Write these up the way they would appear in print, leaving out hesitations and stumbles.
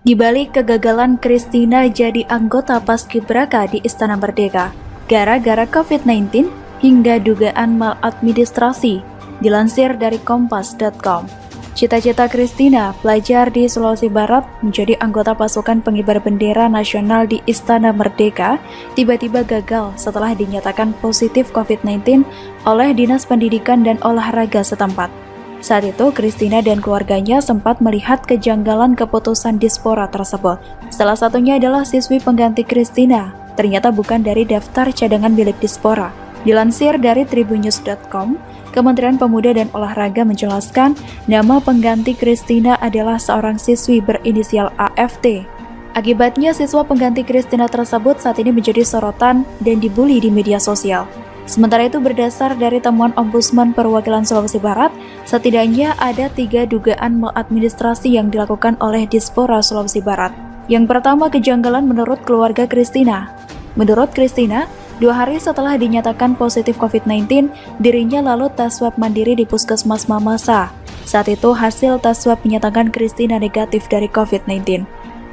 Di balik kegagalan Christina jadi anggota Paskibraka di Istana Merdeka, gara-gara COVID-19 hingga dugaan maladministrasi, dilansir dari kompas.com. Cita-cita Christina, pelajar di Sulawesi Barat, menjadi anggota pasukan pengibar bendera nasional di Istana Merdeka, tiba-tiba gagal setelah dinyatakan positif COVID-19 oleh Dinas Pendidikan dan Olahraga setempat. Saat itu, Christina dan keluarganya sempat melihat kejanggalan keputusan Dispora tersebut. Salah satunya adalah siswi pengganti Christina, ternyata bukan dari daftar cadangan milik Dispora. Dilansir dari tribunnews.com, Kementerian Pemuda dan Olahraga menjelaskan nama pengganti Christina adalah seorang siswi berinisial AFT. Akibatnya, siswa pengganti Christina tersebut saat ini menjadi sorotan dan dibully di media sosial. Sementara itu, berdasar dari temuan Ombudsman Perwakilan Sulawesi Barat, setidaknya ada 3 dugaan maladministrasi yang dilakukan oleh Dispora Sulawesi Barat. Yang pertama, kejanggalan menurut keluarga Christina. Menurut Christina, 2 hari setelah dinyatakan positif COVID-19, dirinya lalu tes swab mandiri di Puskesmas Mamasa. Saat itu, hasil tes swab menyatakan Christina negatif dari COVID-19.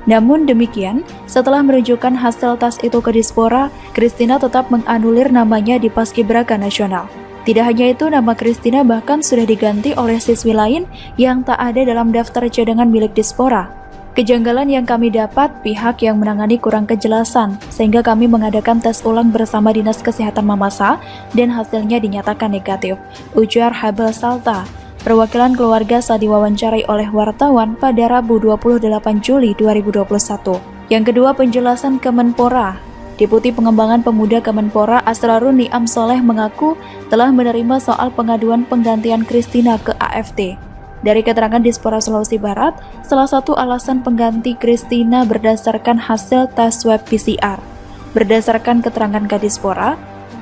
Namun demikian, setelah menunjukkan hasil tes itu ke Dispora, Christina tetap menganulir namanya di Paskibraka Nasional. Tidak hanya itu, nama Christina bahkan sudah diganti oleh siswi lain yang tak ada dalam daftar cadangan milik Dispora. Kejanggalan yang kami dapat, pihak yang menangani kurang kejelasan, sehingga kami mengadakan tes ulang bersama Dinas Kesehatan Mamasa dan hasilnya dinyatakan negatif, ujar Habel Salta, perwakilan keluarga saat diwawancarai oleh wartawan pada Rabu 28 Juli 2021. Yang kedua, penjelasan Kemenpora. Deputi Pengembangan Pemuda Kemenpora Asrarun Niam Soleh mengaku telah menerima soal pengaduan penggantian Christina ke AFT. Dari keterangan Dispora Sulawesi Barat, salah satu alasan pengganti Christina berdasarkan hasil tes swab PCR. Berdasarkan keterangan Kadispora,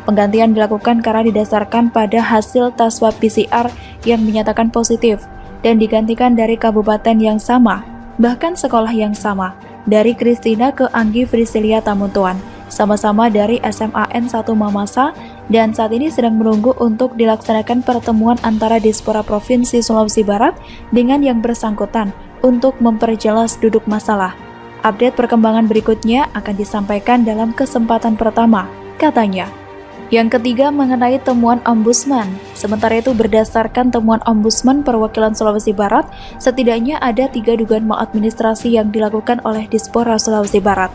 penggantian dilakukan karena didasarkan pada hasil tes swab PCR yang menyatakan positif dan digantikan dari kabupaten yang sama, bahkan sekolah yang sama, dari Christina ke Anggi Frisilia Tamuntuan, sama-sama dari SMAN 1 Mamasa, dan saat ini sedang menunggu untuk dilaksanakan pertemuan antara Dispora Provinsi Sulawesi Barat dengan yang bersangkutan untuk memperjelas duduk masalah. Update perkembangan berikutnya akan disampaikan dalam kesempatan pertama, katanya. Yang ketiga, mengenai temuan Ombudsman. Sementara itu, berdasarkan temuan Ombudsman Perwakilan Sulawesi Barat, setidaknya ada 3 dugaan maladministrasi yang dilakukan oleh Dispora Sulawesi Barat.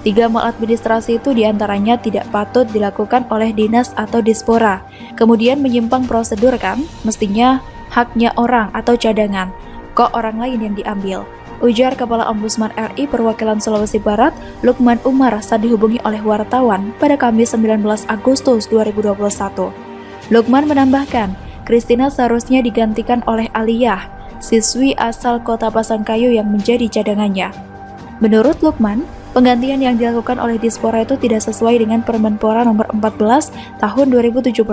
3 maladministrasi itu diantaranya tidak patut dilakukan oleh dinas atau Dispora. Kemudian menyimpang prosedur kan, mestinya haknya orang atau cadangan. Kok orang lain yang diambil? Ujar Kepala Ombudsman RI Perwakilan Sulawesi Barat, Lukman Umar, saat dihubungi oleh wartawan pada Kamis 19 Agustus 2021. Lukman menambahkan, Christina seharusnya digantikan oleh Aliyah, siswi asal Kota Pasangkayu yang menjadi cadangannya. Menurut Lukman, penggantian yang dilakukan oleh Dispora itu tidak sesuai dengan Permenpora nomor 14 tahun 2017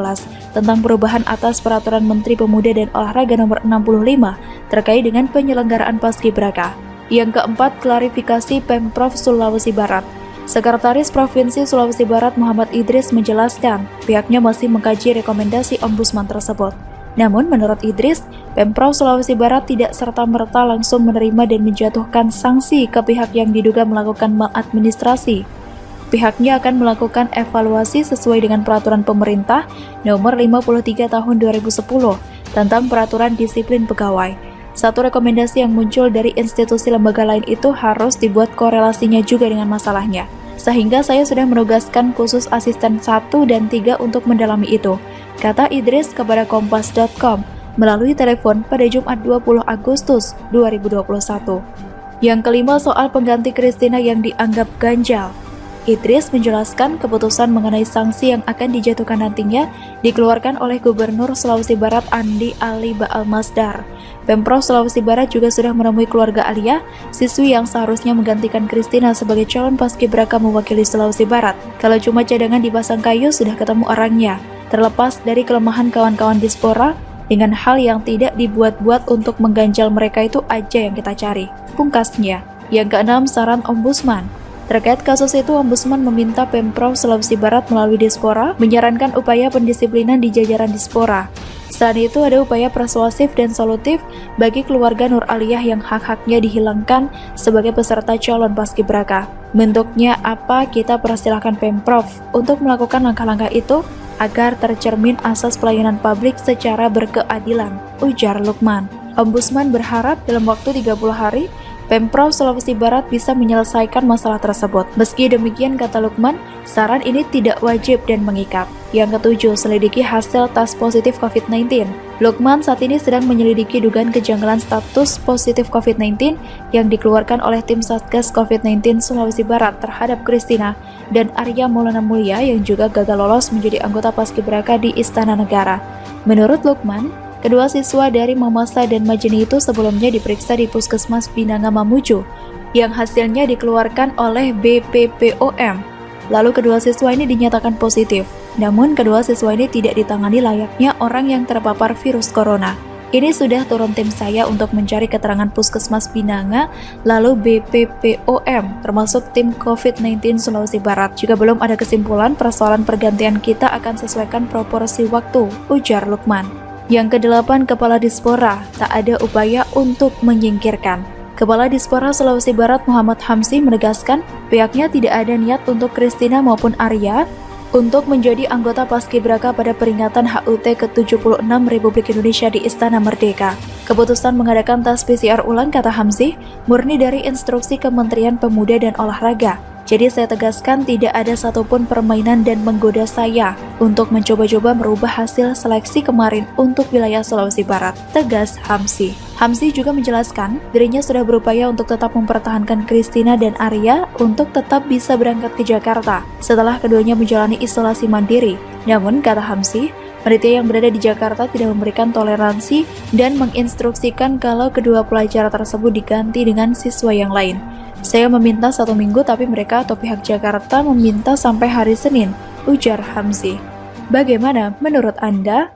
tentang perubahan atas Peraturan Menteri Pemuda dan Olahraga nomor 65 terkait dengan penyelenggaraan Paskibraka. Yang keempat, klarifikasi Pemprov Sulawesi Barat. Sekretaris Provinsi Sulawesi Barat Muhammad Idris menjelaskan, pihaknya masih mengkaji rekomendasi Ombudsman tersebut. Namun menurut Idris, Pemprov Sulawesi Barat tidak serta-merta langsung menerima dan menjatuhkan sanksi ke pihak yang diduga melakukan maladministrasi. Pihaknya akan melakukan evaluasi sesuai dengan peraturan pemerintah nomor 53 tahun 2010 tentang peraturan disiplin pegawai. Satu rekomendasi yang muncul dari institusi lembaga lain itu harus dibuat korelasinya juga dengan masalahnya. Sehingga saya sudah menugaskan khusus asisten 1 dan 3 untuk mendalami itu, kata Idris kepada kompas.com melalui telepon pada Jumat 20 Agustus 2021. Yang kelima, soal pengganti Christina yang dianggap ganjal. Idris menjelaskan keputusan mengenai sanksi yang akan dijatuhkan nantinya dikeluarkan oleh Gubernur Sulawesi Barat Andi Ali Baal Masdar. Pemprov Sulawesi Barat juga sudah menemui keluarga Aliyah, siswi yang seharusnya menggantikan Christina sebagai calon paskibraka mewakili Sulawesi Barat. Kalau cuma cadangan di Pasangkayu, sudah ketemu orangnya. Terlepas dari kelemahan kawan-kawan Dispora, dengan hal yang tidak dibuat-buat untuk mengganjal mereka itu aja yang kita cari, pungkasnya. Yang keenam, saran Ombudsman. Terkait kasus itu, Ombudsman meminta Pemprov Sulawesi Barat melalui Dispora menyarankan upaya pendisiplinan di jajaran Dispora. Saat itu ada upaya persuasif dan solutif bagi keluarga Nur Aliyah yang hak-haknya dihilangkan sebagai peserta calon paskibraka. Bentuknya apa, kita persilahkan Pemprov untuk melakukan langkah-langkah itu agar tercermin asas pelayanan publik secara berkeadilan, ujar Lukman. Ombudsman berharap dalam waktu 30 hari, Pemprov Sulawesi Barat bisa menyelesaikan masalah tersebut. Meski demikian, kata Lukman, saran ini tidak wajib dan mengikat. Yang ketujuh, selidiki hasil tes positif COVID-19. Lukman saat ini sedang menyelidiki dugaan kejanggalan status positif COVID-19 yang dikeluarkan oleh tim Satgas COVID-19 Sulawesi Barat terhadap Christina dan Arya Maulana Mulia yang juga gagal lolos menjadi anggota paskibraka di Istana Negara. Menurut Lukman, kedua siswa dari Mamasa dan Majene itu sebelumnya diperiksa di Puskesmas Pinanga Mamuju yang hasilnya dikeluarkan oleh BPPOM. Lalu kedua siswa ini dinyatakan positif. Namun kedua siswa ini tidak ditangani layaknya orang yang terpapar virus corona. Ini sudah turun tim saya untuk mencari keterangan Puskesmas Pinanga, lalu BPPOM, termasuk tim COVID-19 Sulawesi Barat. Juga belum ada kesimpulan, persoalan pergantian kita akan sesuaikan proporsi waktu, ujar Lukman. Yang kedelapan, Kepala Dispora, tak ada upaya untuk menyingkirkan. Kepala Dispora Sulawesi Barat Muhammad Hamsi menegaskan pihaknya tidak ada niat untuk Christina maupun Arya untuk menjadi anggota paskibraka pada peringatan HUT ke-76 Republik Indonesia di Istana Merdeka. Keputusan mengadakan tes PCR ulang, kata Hamsi, murni dari instruksi Kementerian Pemuda dan Olahraga. Jadi saya tegaskan tidak ada satupun permainan dan menggoda saya untuk mencoba-coba merubah hasil seleksi kemarin untuk wilayah Sulawesi Barat, tegas Hamsi. Hamsi juga menjelaskan dirinya sudah berupaya untuk tetap mempertahankan Christina dan Arya untuk tetap bisa berangkat ke Jakarta setelah keduanya menjalani isolasi mandiri. Namun, kata Hamsi, panitia yang berada di Jakarta tidak memberikan toleransi dan menginstruksikan kalau kedua pelajar tersebut diganti dengan siswa yang lain. Saya meminta 1 minggu tapi mereka atau pihak Jakarta meminta sampai hari Senin, ujar Hamsi. Bagaimana menurut Anda?